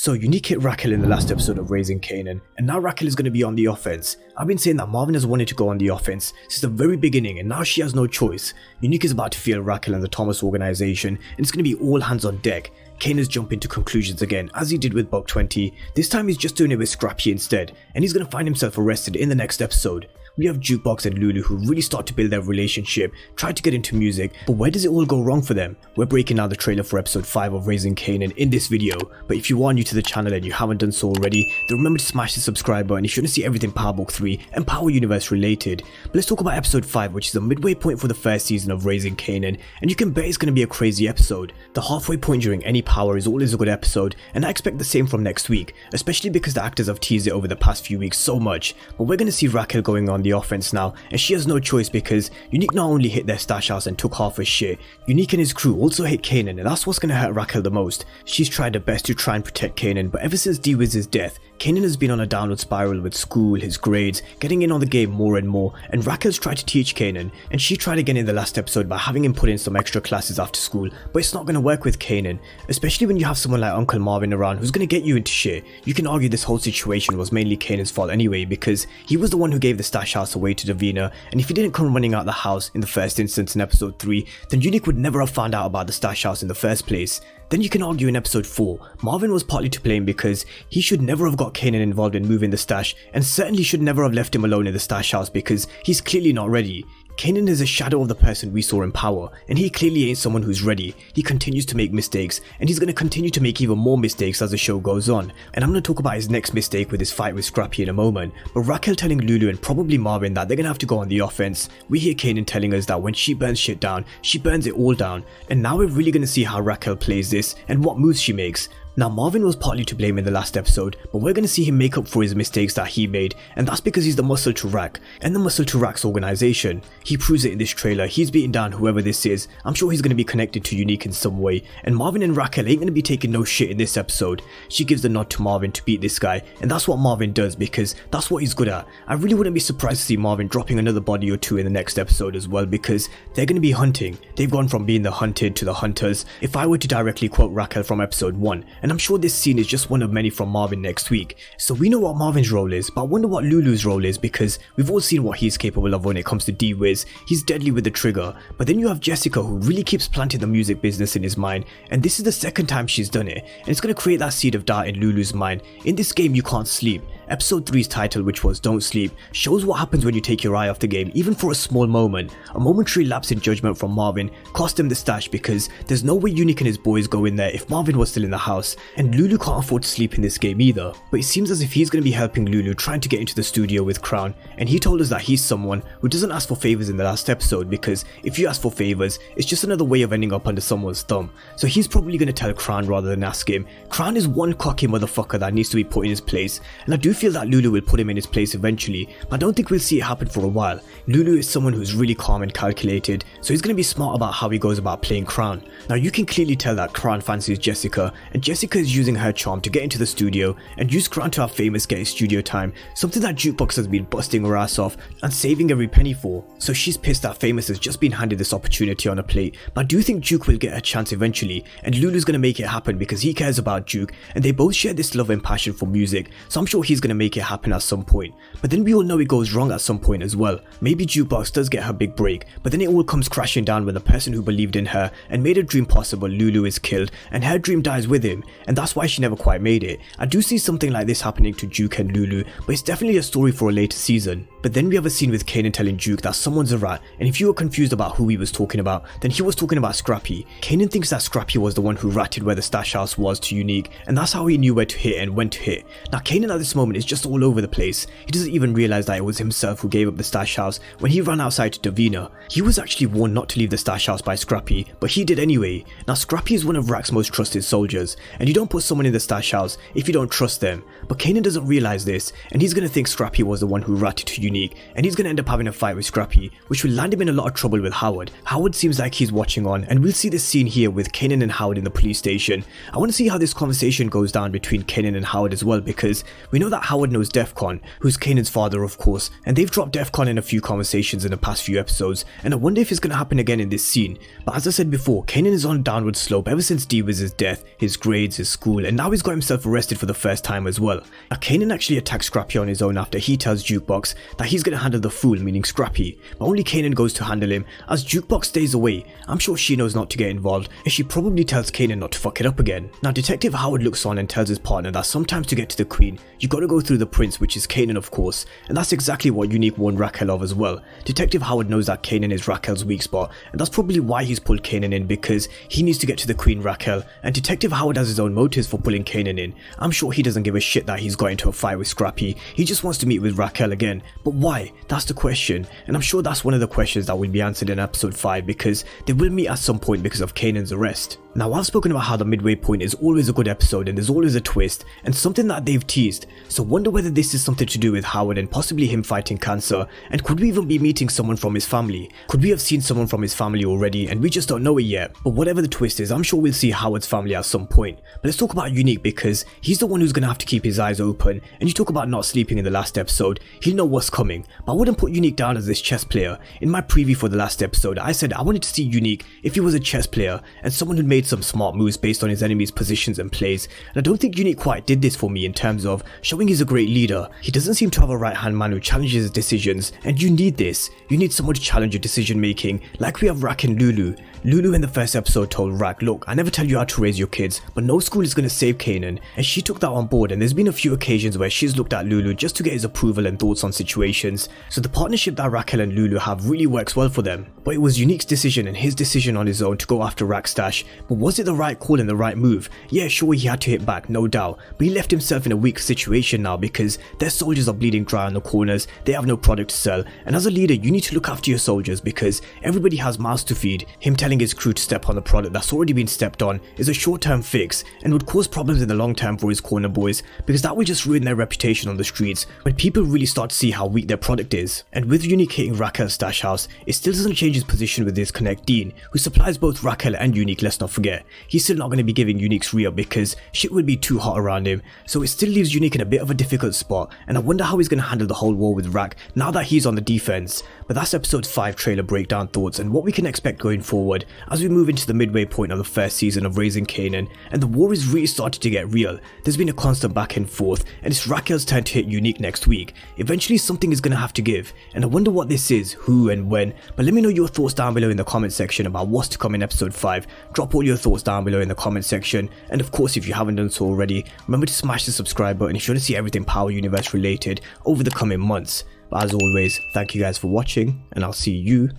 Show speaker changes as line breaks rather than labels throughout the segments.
So Unique hit Raquel in the last episode of Raising Kanan, and now Raquel is going to be on the offense. I've been saying that Marvin has wanted to go on the offense since the very beginning, and now she has no choice. Unique is about to field Raquel and the Thomas organization, and it's going to be all hands on deck. Kane is jumping to conclusions again, as he did with Buck 20. This time he's just doing it with Scrappy instead, and he's going to find himself arrested in the next episode. We have Jukebox and Lulu who really start to build their relationship, try to get into music, but where does it all go wrong for them? We're breaking down the trailer for episode 5 of Raising Kanan in this video, but if you are new to the channel and you haven't done so already, then remember to smash the subscribe button if you want to see everything Power Book 3 and Power Universe related. But let's talk about episode 5, which is a midway point for the first season of Raising Kanan, and you can bet it's going to be a crazy episode. The halfway point during any Power is always a good episode, and I expect the same from next week, especially because the actors have teased it over the past few weeks so much. But we're going to see Raquel going on the offense now, and she has no choice because Unique not only hit their stash house and took half her shit, Unique and his crew also hit Kanan, and that's what's going to hurt Raquel the most. She's tried her best to try and protect Kanan, but ever since D-Wiz's death, Kanan has been on a downward spiral with school, his grades, getting in on the game more and more, and Raquel's tried to teach Kanan, and she tried again in the last episode by having him put in some extra classes after school, but it's not going to work with Kanan, especially when you have someone like Uncle Marvin around who's going to get you into shit. You can argue this whole situation was mainly Kanan's fault anyway, because he was the one who gave the stash house away to Davina, and if he didn't come running out the house in the first instance in episode 3, then Unique would never have found out about the stash house in the first place. Then you can argue in episode 4, Marvin was partly to blame because he should never have got Kanan involved in moving the stash, and certainly should never have left him alone in the stash house because he's clearly not ready. Kanan is a shadow of the person we saw in Power, and he clearly ain't someone who's ready. He continues to make mistakes, and he's going to continue to make even more mistakes as the show goes on. And I'm going to talk about his next mistake with his fight with Scrappy in a moment. But Raquel telling Lulu and probably Marvin that they're going to have to go on the offense. We hear Kanan telling us that when she burns shit down, she burns it all down. And now we're really going to see how Raquel plays this and what moves she makes. Now Marvin was partly to blame in the last episode, but we're going to see him make up for his mistakes that he made, and that's because he's the muscle to Rack, and the muscle to Rack's organization. He proves it in this trailer. He's beating down whoever this is. I'm sure he's going to be connected to Unique in some way, and Marvin and Raquel ain't going to be taking no shit in this episode. She gives the nod to Marvin to beat this guy, and that's what Marvin does because that's what he's good at. I really wouldn't be surprised to see Marvin dropping another body or two in the next episode as well, because they're going to be hunting. They've gone from being the hunted to the hunters, if I were to directly quote Raquel from episode 1, and I'm sure this scene is just one of many from Marvin next week. So we know what Marvin's role is, but I wonder what Lulu's role is, because we've all seen what he's capable of when it comes to D-Wiz. He's deadly with the trigger. But then you have Jessica, who really keeps planting the music business in his mind, and this is the second time she's done it, and it's going to create that seed of doubt in Lulu's mind. In this game you can't sleep. Episode 3's title, which was Don't Sleep, shows what happens when you take your eye off the game, even for a small moment. A momentary lapse in judgment from Marvin cost him the stash, because there's no way Unique and his boys go in there if Marvin was still in the house, and Lulu can't afford to sleep in this game either. But it seems as if he's going to be helping Lulu trying to get into the studio with Crown, and he told us that he's someone who doesn't ask for favors in the last episode, because if you ask for favors, it's just another way of ending up under someone's thumb. So he's probably going to tell Crown rather than ask him. Crown is one cocky motherfucker that needs to be put in his place, and I do feel that Lulu will put him in his place eventually, but I don't think we'll see it happen for a while. Lulu is someone who's really calm and calculated, so he's going to be smart about how he goes about playing Crown. Now you can clearly tell that Crown fancies Jessica, and Jessica is using her charm to get into the studio and use Crown to have Famous get his studio time, something that Jukebox has been busting her ass off and saving every penny for. So she's pissed that Famous has just been handed this opportunity on a plate, but I do think Juke will get a chance eventually, and Lulu's going to make it happen because he cares about Juke, and they both share this love and passion for music, so I'm sure he's going to make it happen at some point. But then we all know it goes wrong at some point as well. Maybe Jukebox does get her big break, but then it all comes crashing down when the person who believed in her and made her dream possible, Lulu, is killed, and her dream dies with him, and that's why she never quite made it. I do see something like this happening to Juke and Lulu, but it's definitely a story for a later season. But then we have a scene with Kanan telling Juke that someone's a rat, and if you were confused about who he was talking about, then he was talking about Scrappy. Kanan thinks that Scrappy was the one who ratted where the stash house was to Unique, and that's how he knew where to hit and when to hit. Now Kanan at this moment is just all over the place. He doesn't even realize that it was himself who gave up the stash house when he ran outside to Davina. He was actually warned not to leave the stash house by Scrappy, but he did anyway. Now Scrappy is one of Rack's most trusted soldiers, and you don't put someone in the stash house if you don't trust them. But Kanan doesn't realize this, and he's gonna think Scrappy was the one who ratted to Unique, and he's gonna end up having a fight with Scrappy, which will land him in a lot of trouble with Howard. Howard seems like he's watching on, and we'll see this scene here with Kanan and Howard in the police station. I want to see how this conversation goes down between Kanan and Howard as well, because we know that Howard knows Defcon, who's Kanan's father of course, and they've dropped Defcon in a few conversations in the past few episodes, and I wonder if it's gonna happen again in this scene. But as I said before, Kanan is on a downward slope ever since D-Wiz's death, his grades, his school, and now he's got himself arrested for the first time as well. Now Kanan actually attacks Scrappy on his own after he tells Jukebox that he's gonna handle the fool, meaning Scrappy, but only Kanan goes to handle him as Jukebox stays away. I'm sure she knows not to get involved, and she probably tells Kanan not to fuck it up again. Now Detective Howard looks on and tells his partner that sometimes to get to the Queen, you gotta go through the Prince, which is Kanan of course, and that's exactly what Unique warned Raquel of as well. Detective Howard knows that Kanan is Raquel's weak spot, and that's probably why he's pulled Kanan in, because he needs to get to the Queen Raquel, and Detective Howard has his own motives for pulling Kanan in. I'm sure he doesn't give a shit that he's got into a fight with Scrappy, he just wants to meet with Raquel again. But why? That's the question, and I'm sure that's one of the questions that will be answered in episode 5, because they will meet at some point because of Kanan's arrest. Now I've spoken about how the midway point is always a good episode and there's always a twist and something that they've teased, so wonder whether this is something to do with Howard and possibly him fighting cancer, and could we even be meeting someone from his family? Could we have seen someone from his family already and we just don't know it yet? But whatever the twist is, I'm sure we'll see Howard's family at some point. But let's talk about Unique, because he's the one who's gonna have to keep his eyes open, and you talk about not sleeping in the last episode, he'll know what's coming. But I wouldn't put Unique down as this chess player. In my preview for the last episode I said I wanted to see Unique if he was a chess player and someone who made some smart moves based on his enemy's positions and plays, and I don't think Unique quite did this for me in terms of showing he's a great leader. He doesn't seem to have a right hand man who challenges his decisions, and you need this. You need someone to challenge your decision making, like we have Rack and Lulu. Lulu in the first episode told Rack, look, I never tell you how to raise your kids, but no school is going to save Kanan, and she took that on board, and there's been a few occasions where she's looked at Lulu just to get his approval and thoughts on situations. So the partnership that Raquel and Lulu have really works well for them. But it was Unique's decision and his decision on his own to go after Rack's stash, but was it the right call and the right move? Yeah, sure, he had to hit back, no doubt, but he left himself in a weak situation now because their soldiers are bleeding dry on the corners, they have no product to sell, and as a leader you need to look after your soldiers because everybody has mouths to feed. Him telling his crew to step on the product that's already been stepped on is a short-term fix and would cause problems in the long term for his corner boys, because that would just ruin their reputation on the streets when people really start to see how weak their product is. And with Unique hitting Raquel's stash house, it still doesn't change his position with his connect Dean, who supplies both Raquel and Unique, let's not forget. He's still not going to be giving Unique's re-up because shit would be too hot around him, so it still leaves Unique in a bit of a difficult spot, and I wonder how he's going to handle the whole war with Rack now that he's on the defense. But that's episode 5 trailer breakdown thoughts and what we can expect going forward as we move into the midway point of the first season of Raising Kanan, and the war is really starting to get real. There's been a constant back and forth, and it's Raquel's turn to hit Unique next week. Eventually something is going to have to give, and I wonder what this is, who and when. But let me know your thoughts down below in the comment section about what's to come in episode 5. Drop all your thoughts down below in the comment section, and of course if you haven't done so already, remember to smash the subscribe button if you want to see everything Power Universe related over the coming months. But as always, thank you guys for watching, and I'll see you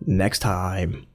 next time.